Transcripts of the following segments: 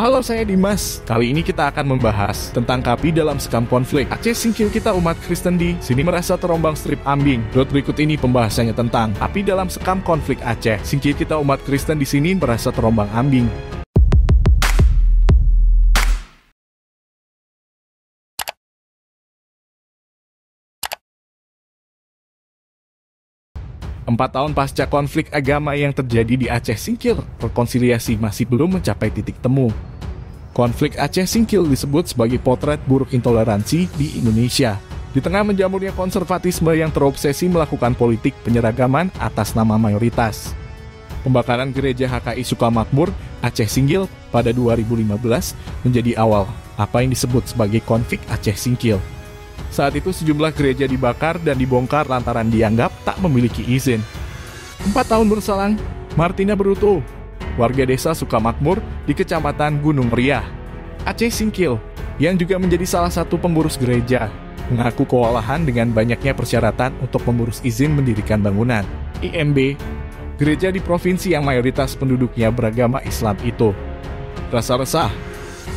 Halo, saya Dimas. Kali ini kita akan membahas tentang KAPI dalam sekam konflik Aceh Singkil. Kita umat Kristen di sini merasa terombang strip ambing. Berikut ini pembahasannya tentang KAPI dalam sekam konflik Aceh Singkil. Kita umat Kristen di sini merasa terombang ambing. Empat tahun pasca konflik agama yang terjadi di Aceh Singkil, rekonsiliasi masih belum mencapai titik temu. Konflik Aceh Singkil disebut sebagai potret buruk intoleransi di Indonesia. Di tengah menjamurnya konservatisme yang terobsesi melakukan politik penyeragaman atas nama mayoritas. Pembakaran gereja HKI Sukamakmur, Aceh Singkil pada 2015 menjadi awal apa yang disebut sebagai konflik Aceh Singkil. Saat itu sejumlah gereja dibakar dan dibongkar lantaran dianggap tak memiliki izin. 4 tahun berselang, Martina Bruto, warga desa Sukamakmur di Kecamatan Gunung Meriah, Aceh Singkil, yang juga menjadi salah satu pengurus gereja, mengaku kewalahan dengan banyaknya persyaratan untuk mengurus izin mendirikan bangunan IMB, gereja di provinsi yang mayoritas penduduknya beragama Islam itu. Rasa resah,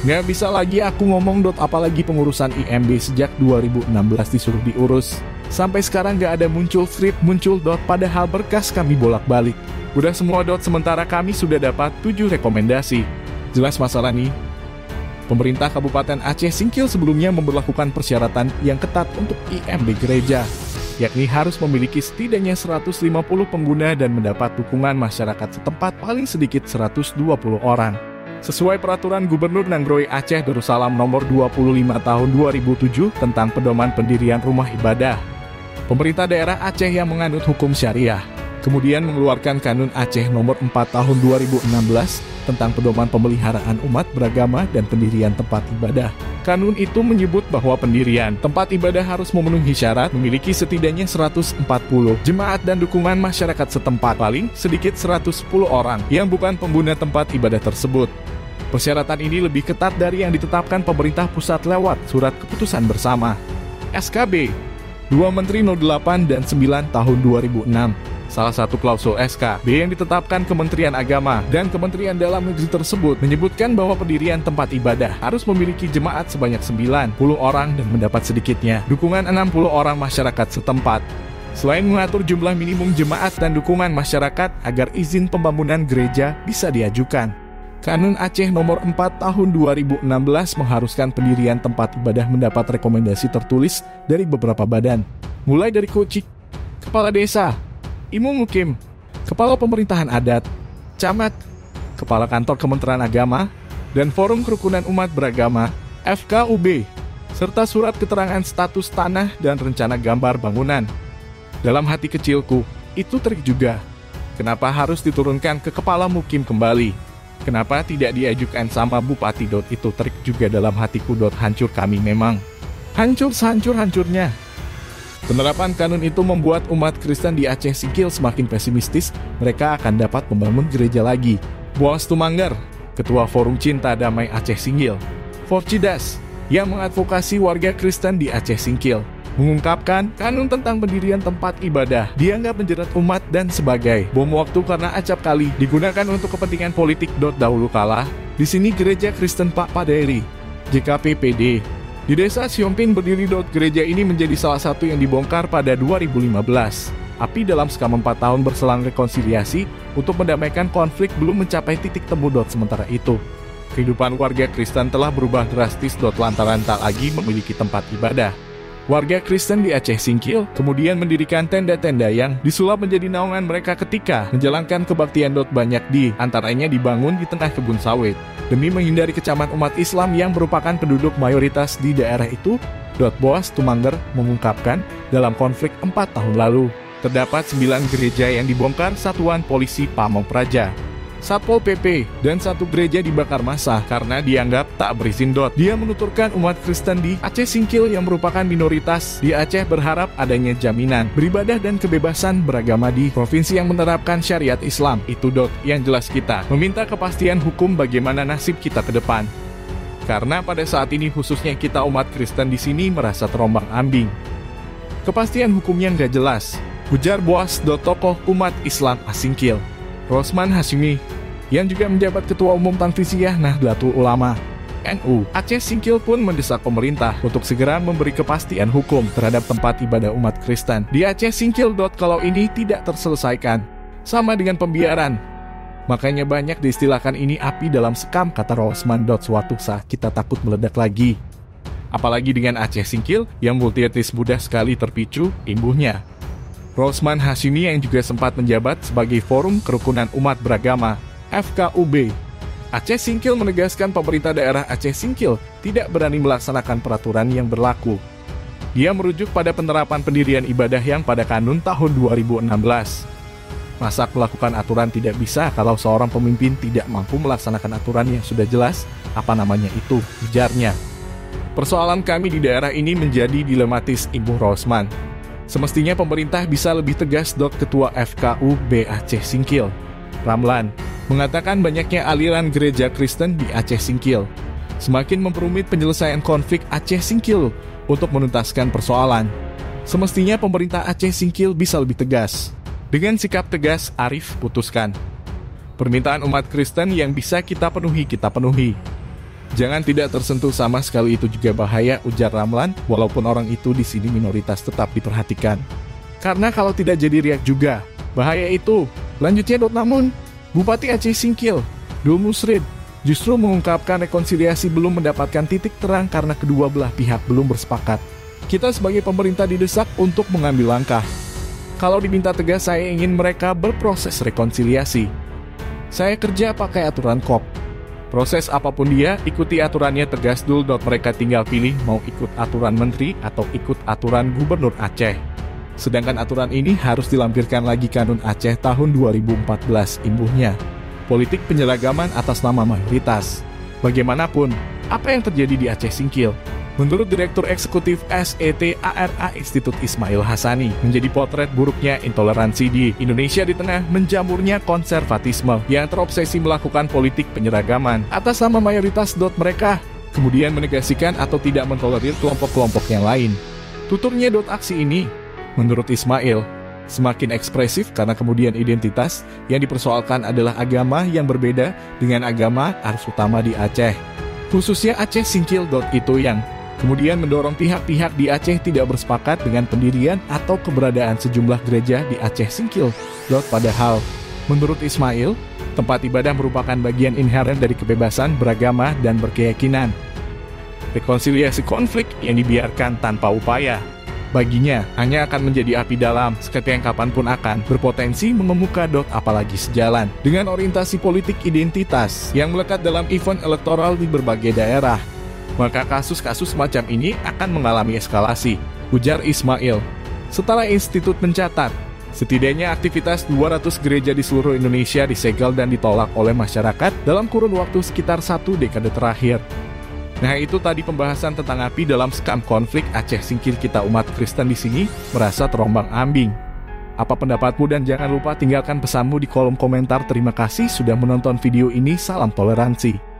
nggak bisa lagi aku ngomong apalagi pengurusan IMB sejak 2016 disuruh diurus. Sampai sekarang nggak ada muncul strip, muncul padahal berkas kami bolak-balik. Udah semua sementara kami sudah dapat 7 rekomendasi. Jelas masalah nih. Pemerintah Kabupaten Aceh Singkil sebelumnya memberlakukan persyaratan yang ketat untuk IMB gereja, yakni harus memiliki setidaknya 150 pengguna dan mendapat dukungan masyarakat setempat paling sedikit 120 orang. Sesuai peraturan Gubernur Nangroe Aceh Darussalam nomor 25 tahun 2007 tentang pedoman pendirian rumah ibadah, pemerintah daerah Aceh yang menganut hukum syariah kemudian mengeluarkan Kanun Aceh nomor 4 tahun 2016 tentang pedoman pemeliharaan umat beragama dan pendirian tempat ibadah. Kanun itu menyebut bahwa pendirian tempat ibadah harus memenuhi syarat memiliki setidaknya 140 jemaat dan dukungan masyarakat setempat paling sedikit 110 orang yang bukan pengguna tempat ibadah tersebut. Persyaratan ini lebih ketat dari yang ditetapkan pemerintah pusat lewat Surat Keputusan Bersama SKB 2 Menteri 08 dan 9 tahun 2006. Salah satu klausul SKB yang ditetapkan Kementerian Agama dan Kementerian Dalam Negeri tersebut menyebutkan bahwa pendirian tempat ibadah harus memiliki jemaat sebanyak 90 orang dan mendapat sedikitnya dukungan 60 orang masyarakat setempat. Selain mengatur jumlah minimum jemaat dan dukungan masyarakat agar izin pembangunan gereja bisa diajukan, Kanun Aceh nomor 4 tahun 2016 mengharuskan pendirian tempat ibadah mendapat rekomendasi tertulis dari beberapa badan, mulai dari Kocik, Kepala Desa, Imam Mukim, Kepala Pemerintahan Adat, Camat, Kepala Kantor Kementerian Agama, dan Forum Kerukunan Umat Beragama, FKUB, serta surat keterangan status tanah dan rencana gambar bangunan. Dalam hati kecilku, itu trik juga. Kenapa harus diturunkan ke Kepala Mukim kembali? Kenapa tidak diajukan sama Bupati? Itu trik juga dalam hatiku. Hancur kami memang. Hancur sehancur-hancurnya. Penerapan kanun itu membuat umat Kristen di Aceh Singkil semakin pesimistis mereka akan dapat membangun gereja lagi. Boas Tumanggar, Ketua Forum Cinta Damai Aceh Singkil, Forcidas, yang mengadvokasi warga Kristen di Aceh Singkil, mengungkapkan kanun tentang pendirian tempat ibadah dianggap menjerat umat dan sebagai bom waktu karena acap kali digunakan untuk kepentingan politik. Dahulu kala, di sini gereja Kristen Pak Paderi, JKPPD, di desa Siompin berdiri. Gereja ini menjadi salah satu yang dibongkar pada 2015. Api dalam sekam 4 tahun berselang rekonsiliasi untuk mendamaikan konflik belum mencapai titik temu. Sementara itu, kehidupan warga Kristen telah berubah drastis. Lantaran tak lagi memiliki tempat ibadah. Warga Kristen di Aceh Singkil kemudian mendirikan tenda-tenda yang disulap menjadi naungan mereka ketika menjalankan kebaktian. Banyak di antaranya dibangun di tengah kebun sawit demi menghindari kecaman umat Islam yang merupakan penduduk mayoritas di daerah itu. Boas Tumanggar mengungkapkan dalam konflik 4 tahun lalu terdapat 9 gereja yang dibongkar satuan polisi Pamong Praja, Satpol PP, dan 1 gereja dibakar massa karena dianggap tak berizin. Dia menuturkan umat Kristen di Aceh Singkil yang merupakan minoritas di Aceh berharap adanya jaminan beribadah dan kebebasan beragama di provinsi yang menerapkan syariat Islam. Itu yang jelas kita meminta kepastian hukum bagaimana nasib kita ke depan. Karena pada saat ini khususnya kita umat Kristen di sini merasa terombang-ambing. Kepastian hukumnya nggak jelas, ujar Boas. Tokoh umat Islam Asingkil, Rosman Hashimi, yang juga menjabat Ketua Umum Tanfiziah Nahdlatul Ulama NU Aceh Singkil pun mendesak pemerintah untuk segera memberi kepastian hukum terhadap tempat ibadah umat Kristen di Aceh Singkil. Kalau ini tidak terselesaikan, sama dengan pembiaran. Makanya banyak diistilahkan ini api dalam sekam, kata Rosman. Suatu saat kita takut meledak lagi. Apalagi dengan Aceh Singkil yang multi etnis mudah sekali terpicu imbuhnya. Rosman Hashimi yang juga sempat menjabat sebagai Forum Kerukunan Umat Beragama FKUB Aceh Singkil menegaskan pemerintah daerah Aceh Singkil tidak berani melaksanakan peraturan yang berlaku. Dia merujuk pada penerapan pendirian ibadah yang pada Kanun tahun 2016. Masa melakukan aturan tidak bisa kalau seorang pemimpin tidak mampu melaksanakan aturan yang sudah jelas, apa namanya itu, ujarnya. Persoalan kami di daerah ini menjadi dilematis, imbuh Rosman. Semestinya pemerintah bisa lebih tegas. Ketua FKUB Aceh Singkil, Ramlan, mengatakan banyaknya aliran gereja Kristen di Aceh Singkil semakin memperumit penyelesaian konflik Aceh Singkil. Untuk menuntaskan persoalan, semestinya pemerintah Aceh Singkil bisa lebih tegas. Dengan sikap tegas, Arif putuskan. Permintaan umat Kristen yang bisa kita penuhi, kita penuhi. Jangan tidak tersentuh sama sekali, itu juga bahaya, ujar Ramlan. Walaupun orang itu di sini minoritas, tetap diperhatikan. Karena kalau tidak jadi riak juga, bahaya itu. Lanjutnya, namun Bupati Aceh Singkil, Dul Musrid, justru mengungkapkan rekonsiliasi belum mendapatkan titik terang karena kedua belah pihak belum bersepakat. Kita sebagai pemerintah didesak untuk mengambil langkah. Kalau diminta tegas, saya ingin mereka berproses rekonsiliasi. Saya kerja pakai aturan KOP. Proses apapun dia, ikuti aturannya, tegas Dul. Mereka tinggal pilih mau ikut aturan menteri atau ikut aturan gubernur Aceh. Sedangkan aturan ini harus dilampirkan lagi Kanun Aceh tahun 2014, imbuhnya. Politik penyeragaman atas nama mayoritas. Bagaimanapun, apa yang terjadi di Aceh Singkil, menurut Direktur Eksekutif SETARA Institut Ismail Hassani, menjadi potret buruknya intoleransi di Indonesia di tengah menjamurnya konservatisme yang terobsesi melakukan politik penyeragaman atas nama mayoritas. Mereka kemudian menegasikan atau tidak mentolerir kelompok-kelompok yang lain. Tuturnya aksi ini, menurut Ismail, semakin ekspresif karena kemudian identitas yang dipersoalkan adalah agama yang berbeda dengan agama arus utama di Aceh. Khususnya Aceh Singkil. Itu yang kemudian mendorong pihak-pihak di Aceh tidak bersepakat dengan pendirian atau keberadaan sejumlah gereja di Aceh Singkil. Padahal, menurut Ismail, tempat ibadah merupakan bagian inheren dari kebebasan beragama dan berkeyakinan. Rekonsiliasi konflik yang dibiarkan tanpa upaya, baginya hanya akan menjadi api dalam, sekali yang kapanpun akan berpotensi mengemuka. Apalagi sejalan dengan orientasi politik identitas yang melekat dalam event elektoral di berbagai daerah, maka kasus-kasus macam ini akan mengalami eskalasi, ujar Ismail. Setara institut mencatat, setidaknya aktivitas 200 gereja di seluruh Indonesia disegel dan ditolak oleh masyarakat dalam kurun waktu sekitar 1 dekade terakhir. Nah, itu tadi pembahasan tentang api dalam sekam konflik Aceh Singkil. Kita umat Kristen di sini merasa terombang-ambing. Apa pendapatmu? Dan jangan lupa tinggalkan pesanmu di kolom komentar. Terima kasih sudah menonton video ini. Salam toleransi.